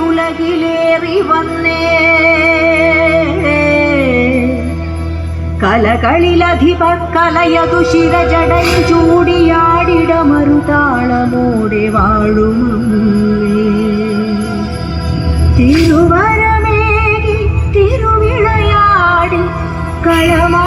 ഉലകിലേറി വന്നേ കലകളിലധിപ കലയതു ശിരജടയും ചൂടിയാടിടമറുതാളമോടെ വാഴുമമ്മേ തിരുവരമേകി തിരുവിളയാടി കളമാ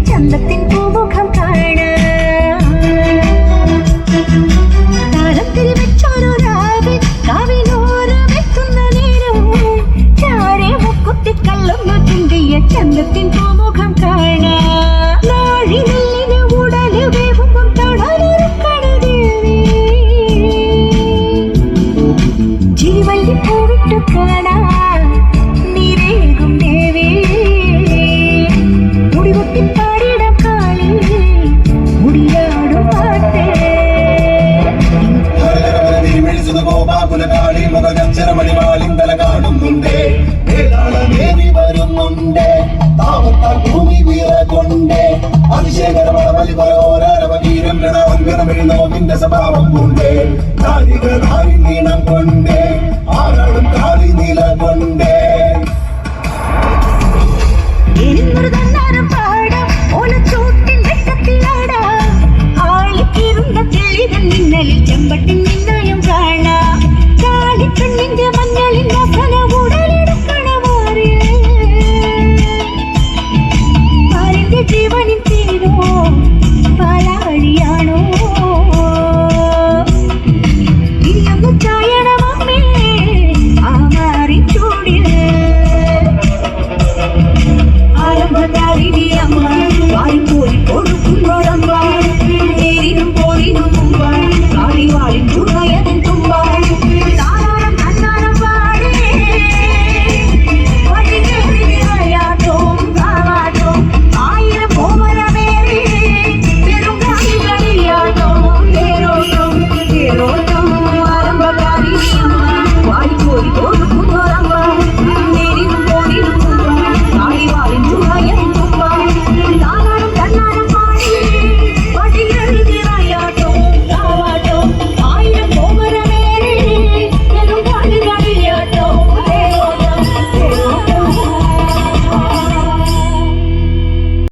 ചന്തത്തിൻ പൂമുഖം കാണാം താരത്തിൽ വെച്ചൊരു രാവിൽ കാവിനോരമെത്തുന്ന നേരം ചാരെ മുക്കുത്തിക്കള്ളുന്ന ചിന്തിയ ചന്തത്തിൻ പൂമുഖം കാണാം നാഴി നെല്ലിന് ഉടല് വേവുമ്പം തടലൊരുക്കണദേവി ചിരിവല്ലി പൂവിട്ടു കാണാം നീരേകും ദേവി സ്വഭാവം കൊണ്ടേ നീളം കൊണ്ടേ ആരാടും കാളി നീല കൊണ്ടേ ചെമ്പട്ടിൻ നിന്നായും കാണാം കാളിക്കണ്ണിന്റെ മഞ്ഞളിൻ വാസന ഉടലെടുക്കണ മാറി പാലിന്റെ ജീവനിൽ തീരോ പാലാഴിയാണോ ഇനിയൊന്ന് ചായണമമ്മേ ആ മാറി ചൂടിൽ ആരംഭകാരിണി അമ്മ